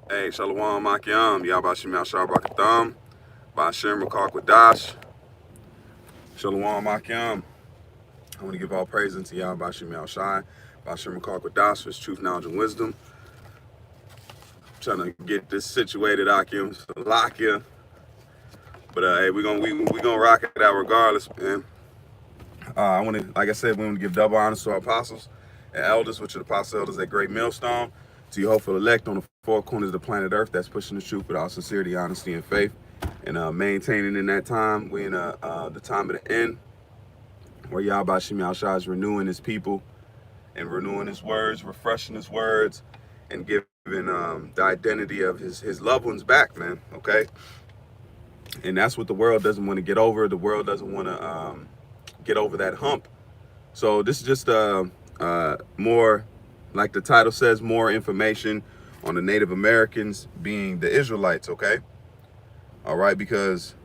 Hey, Shalom Akim, Yabashim Yashar Barakatham, Bashir Makar Kwadash, Shalom Akim. I want to give all praise unto Yabashim Yashai, Bashir Makar Kwadash for his truth, knowledge, and wisdom. I'm trying to get this situated, Akim, Salakia. But hey, we gonna rock it out regardless, man. I want to, like I said, we want to give double honors to our apostles and elders, which are the apostle elders at Great Millstone, to your hopeful elect on the four corners of the planet Earth that's pushing the truth with all sincerity, honesty, and faith, and maintaining in that time. We in the time of the end, where Yahweh Shem Yahshua is renewing his people and renewing his words, refreshing his words, and giving the identity of his loved ones back, man. Okay, and that's what the world doesn't want to get over. The world doesn't want to get over that hump. So this is just more, like the title says, more information on the Native Americans being the Israelites, okay? All right, because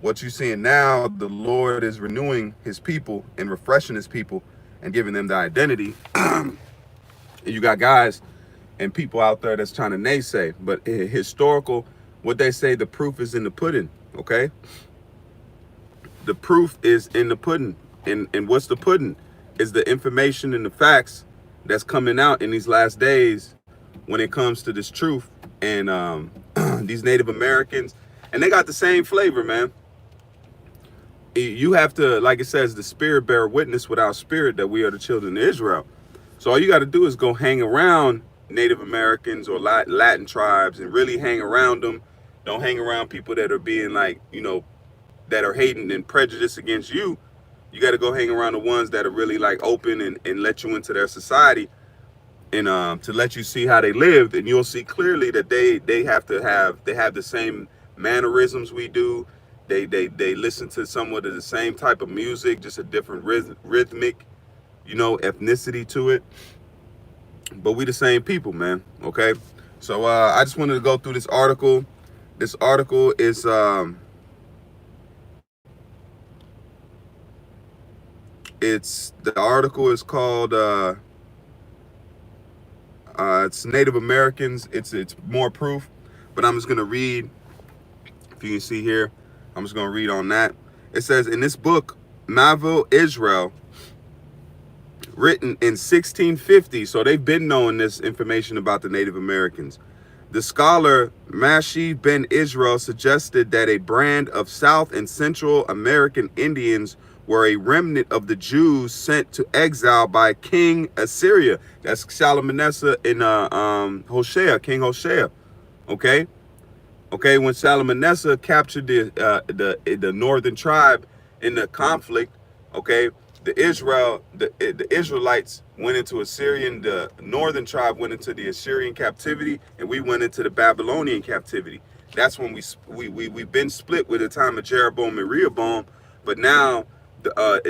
what you're seeing now, the Lord is renewing his people and refreshing his people and giving them the identity. And you got guys and people out there that's trying to naysay, but historical, what they say, the proof is in the pudding, okay? The proof is in the pudding. And what's the pudding? Is the information and the facts that's coming out in these last days when it comes to this truth. And these Native Americans, and they got the same flavor, man. You have to, like it says, the spirit bear witness with our spirit that we are the children of Israel. So all you got to do is go hang around Native Americans or Latin tribes and really hang around them. Don't hang around people that are being like, that are hating and prejudiced against you. You got to go hang around the ones that are really like open and let you into their society and to let you see how they lived, and you'll see clearly that they have the same mannerisms we do. They listen to somewhat of the same type of music, just a different rhythmic, ethnicity to it. But we the same people, man. Okay, so I just wanted to go through this article. This article is the article is called it's Native Americans. It's more proof, but I'm just gonna read. If you can see here, I'm just gonna read on that. It says, in this book, Mavil Israel, written in 1650, so they've been knowing this information about the Native Americans. The scholar Mashi Ben Israel suggested that a brand of South and Central American Indians were a remnant of the Jews sent to exile by King Assyria. That's Shalmaneser in Hosea, King Hosea. Okay, when Shalmaneser captured the northern tribe in the conflict, okay, the Israelites went into Assyrian. The northern tribe went into the Assyrian captivity, and we went into the Babylonian captivity. That's when we've been split with the time of Jeroboam and Rehoboam, but now.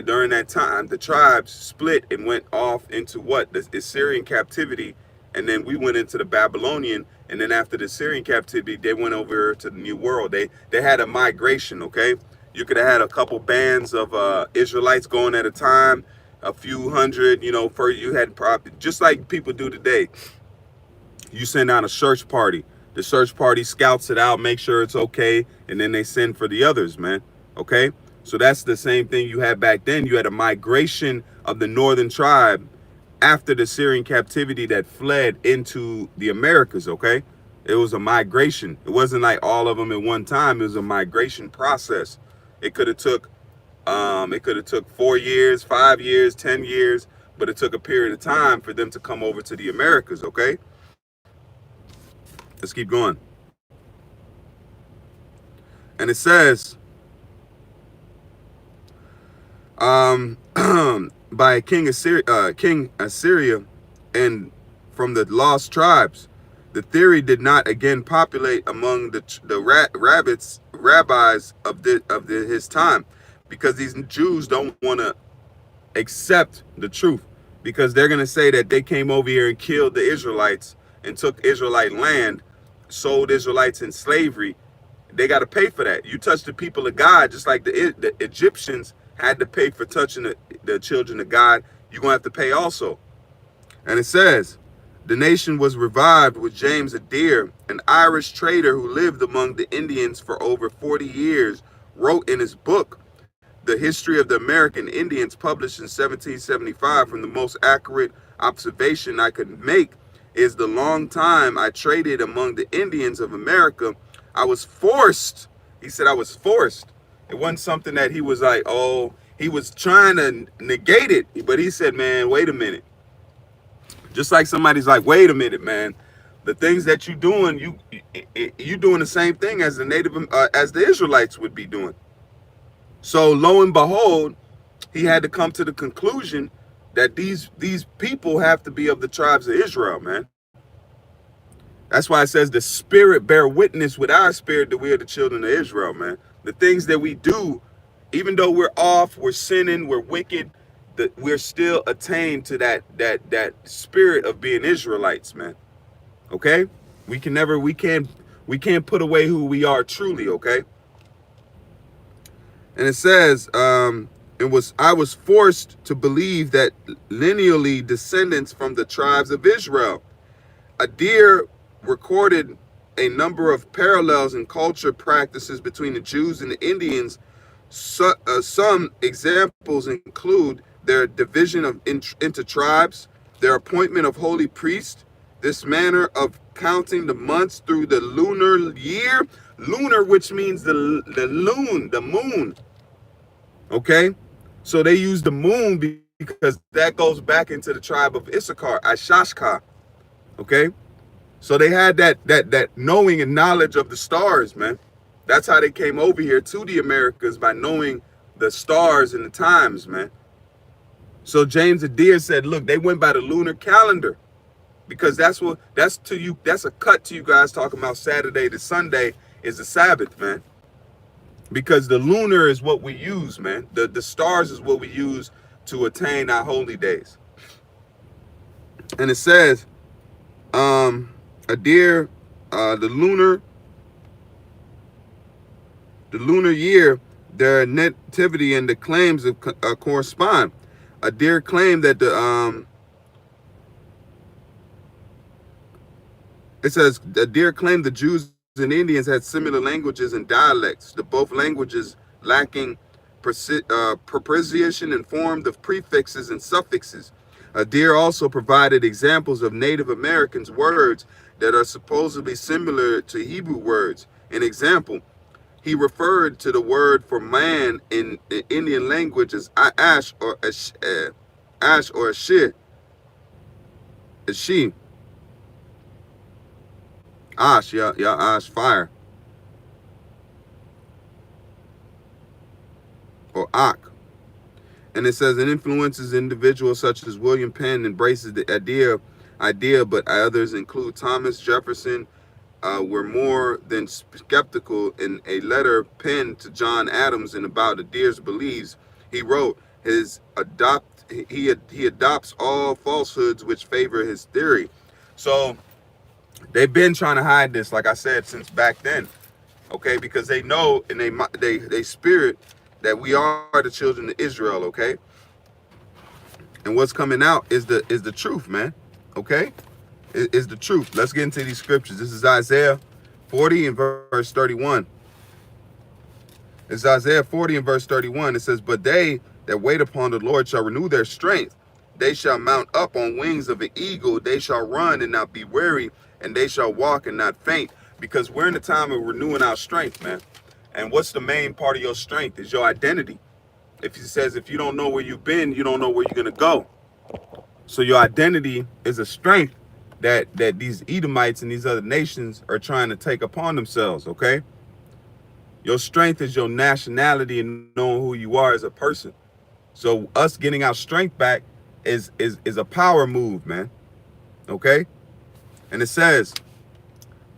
During that time, the tribes split and went off into the Assyrian captivity, and then we went into the Babylonian, and then after the Assyrian captivity, they went over to the New World. They had a migration, okay? You could have had a couple bands of Israelites going at a time, a few hundred, for you had just like people do today. You send out a search party. The search party scouts it out, make sure it's okay, and then they send for the others, man, okay? So that's the same thing you had back then. You had a migration of the northern tribe after the Syrian captivity that fled into the Americas, okay? It was a migration. It wasn't like all of them at one time. It was a migration process. It could have took 4 years, 5 years, 10 years, but it took a period of time for them to come over to the Americas, okay? Let's keep going. And it says, by King Assyria, and from the lost tribes, the theory did not again populate among the rabbis of his time, because these Jews don't want to accept the truth, because they're going to say that they came over here and killed the Israelites and took Israelite land, sold Israelites in slavery. They got to pay for that. You touch the people of God, just like the Egyptians had to pay for touching the children of God, you're going to have to pay also. And it says, The nation was revived with James Adair, an Irish trader who lived among the Indians for over 40 years, wrote in his book, The History of the American Indians, published in 1775, from the most accurate observation I could make is the long time I traded among the Indians of America. I was forced. He said I was forced. It wasn't something that he was like, oh, he was trying to negate it. But he said, man, wait a minute. Just like somebody's like, wait a minute, man. The things that you're doing, you doing the same thing as as the Israelites would be doing. So lo and behold, he had to come to the conclusion that these people have to be of the tribes of Israel, man. That's why it says the spirit bear witness with our spirit that we are the children of Israel, man. The things that we do, even though we're off, we're sinning, we're wicked, that we're still attained to that spirit of being Israelites, man. Okay? We can't put away who we are truly, okay? And it says, I was forced to believe that lineally descendants from the tribes of Israel. Adair recorded a number of parallels in culture practices between the Jews and the Indians. Some examples include their division into tribes, their appointment of holy priests, this manner of counting the months through the lunar year, lunar, which means the moon. Okay, so they use the moon because that goes back into the tribe of Issachar, Ashashka. Okay, so they had that knowing and knowledge of the stars, man. That's how they came over here to the Americas, by knowing the stars and the times, man. So James Adair said, look, they went by the lunar calendar, because that's a cut to you guys talking about Saturday to Sunday is the Sabbath, man. Because the lunar is what we use, man. The stars is what we use to attain our holy days. And it says, Adair, the lunar year, their nativity and the claims of, correspond. Adair claimed that Adair claimed the Jews and Indians had similar languages and dialects, the both languages lacking preposition and formed of prefixes and suffixes. Adair also provided examples of Native Americans' words that are supposedly similar to Hebrew words. An example, he referred to the word for man in the Indian language as ash or ashir. Ash, yeah, ash, fire. Or Ak. And it says, it influences individuals such as William Penn embraces the idea, but others include Thomas Jefferson, were more than skeptical. In a letter penned to John Adams and about Adair's beliefs, he wrote, he adopts all falsehoods which favor his theory. So they've been trying to hide this, like I said, since back then, okay? Because they know in they spirit that we are the children of Israel, okay? And what's coming out is the truth, man, okay? Is the truth. Let's get into these scriptures. This is Isaiah 40 and verse 31. It's Isaiah 40 and verse 31. It says, but they that wait upon the Lord shall renew their strength. They shall mount up on wings of an eagle. They shall run and not be weary, and they shall walk and not faint. Because we're in the time of renewing our strength, man. And what's the main part of your strength is your identity. If he says, if you don't know where you've been, you don't know where you're going to go. So your identity is a strength that these Edomites and these other nations are trying to take upon themselves, okay? Your strength is your nationality and knowing who you are as a person. So us getting our strength back is a power move, man, okay? And it says,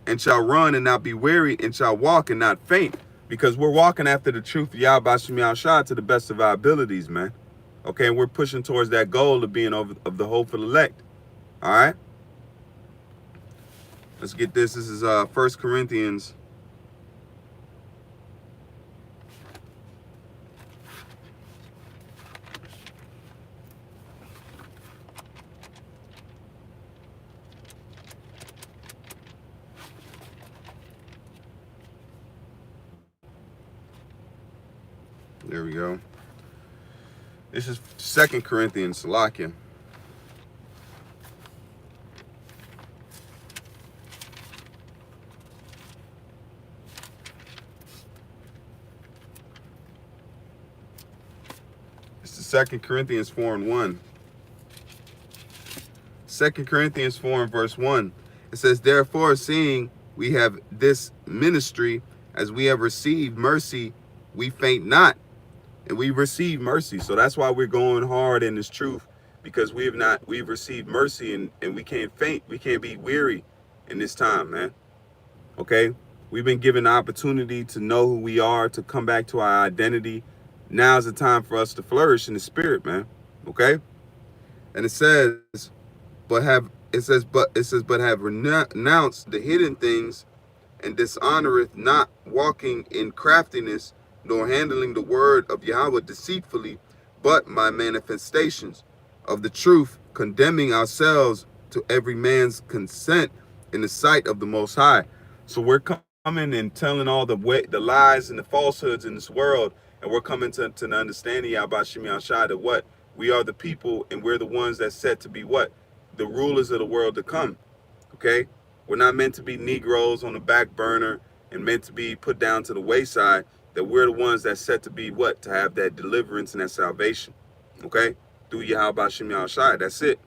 and shall run and not be weary, and shall walk and not faint, because we're walking after the truth of Yahweh Shem Yahushua to the best of our abilities, man. Okay, and we're pushing towards that goal of being of the hopeful elect. All right, let's get this. This is 1 Corinthians. There we go. This is 2 Corinthians, Salakia. It's the 2 Corinthians 4 and 1. 2 Corinthians 4 and verse 1. It says, therefore, seeing we have this ministry, as we have received mercy, we faint not. And we receive mercy. So that's why we're going hard in this truth, because we've received mercy, and we can't faint. We can't be weary in this time, man. Okay? We've been given the opportunity to know who we are, to come back to our identity. Now is the time for us to flourish in the spirit, man. Okay? And it says, but have renounced the hidden things, and dishonoreth not, walking in craftiness, nor handling the word of Yahweh deceitfully, but by manifestations of the truth, condemning ourselves to every man's consent in the sight of the Most High. So we're coming and telling all the lies and the falsehoods in this world, and we're coming to the understanding, Yahweh Shem Yahshai, that what? We are the people, and we're the ones that's set to be what? The rulers of the world to come. Okay? We're not meant to be Negroes on the back burner and meant to be put down to the wayside. That we're the ones that's set to be what? To have that deliverance and that salvation. Okay? Through Yahweh Shem Yahshai. That's it.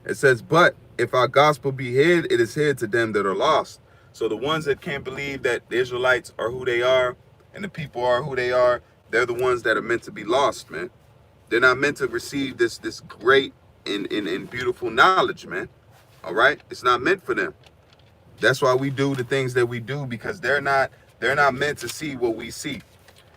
It says, but if our gospel be hid, it is hid to them that are lost. So the ones that can't believe that the Israelites are who they are and the people are who they are, they're the ones that are meant to be lost, man. They're not meant to receive this great and beautiful knowledge, man. All right? It's not meant for them. That's why we do the things that we do, because they're not meant to see what we see.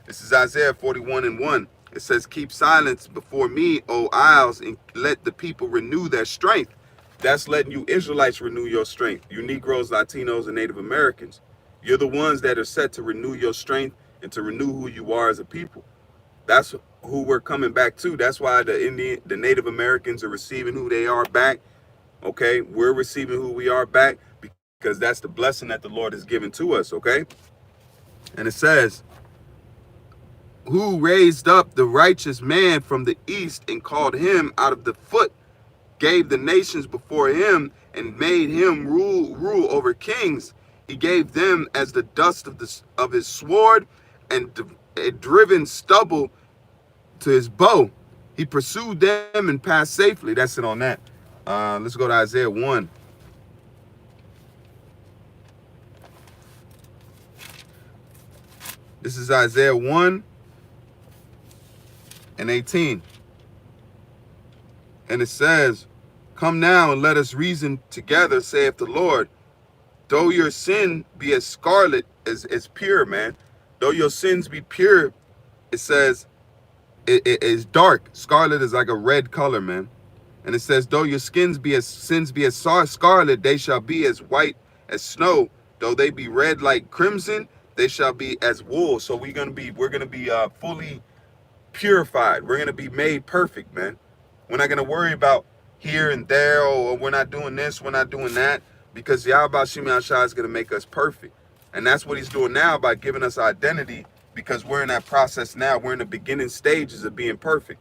This is Isaiah 41 and 1. It says, keep silence before me, O isles, and let the people renew their strength. That's letting you Israelites renew your strength. You Negroes, Latinos, and Native Americans. You're the ones that are set to renew your strength and to renew who you are as a people. That's who we're coming back to. That's why the Native Americans are receiving who they are back. Okay, we're receiving who we are back because that's the blessing that the Lord has given to us. Okay, and it says, who raised up the righteous man from the east and called him out of the foot, gave the nations before him and made him rule over kings. He gave them as the dust of his sword and a driven stubble to his bow. He pursued them and passed safely. That's it on that. Let's go to Isaiah 1. This is Isaiah 1 and 18. And it says, come now and let us reason together, saith the Lord. Though your sin be as scarlet, as pure, man. Though your sins be pure, it says, it is dark. Scarlet is like a red color, man. And it says, though your sins be as scarlet, they shall be as white as snow. Though they be red like crimson, they shall be as wool. So we're gonna be fully purified. We're gonna be made perfect, man. We're not gonna worry about here and there, or we're not doing this, we're not doing that, because Yahweh Shem Yahshai is gonna make us perfect. And that's what he's doing now by giving us identity, because we're in that process now. We're in the beginning stages of being perfect.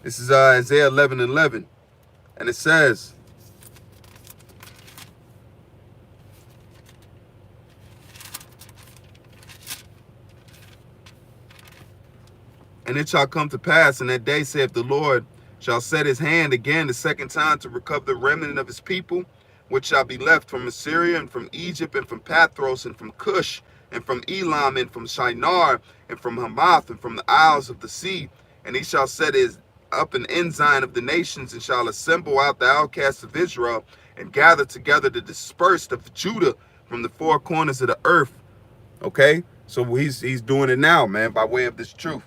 This is Isaiah 11 and 11. And it says, and it shall come to pass in that day, saith the Lord, shall set his hand again the second time to recover the remnant of his people, which shall be left from Assyria and from Egypt and from Pathros and from Cush and from Elam and from Shinar and from Hamath and from the isles of the sea. And he shall set his up an ensign of the nations, and shall assemble out the outcasts of Israel, and gather together the dispersed of Judah from the four corners of the earth. Okay, so he's doing it now, man, by way of this truth.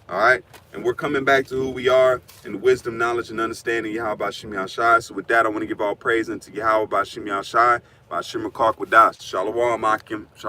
All right, and we're coming back to who we are in the wisdom, knowledge, and understanding of Yahweh Shem Yahshai. So with that, I want to give all praise unto Yahweh Shem Yahshai, by Shem Kark Wadas. Shalom, Akim. Shalom.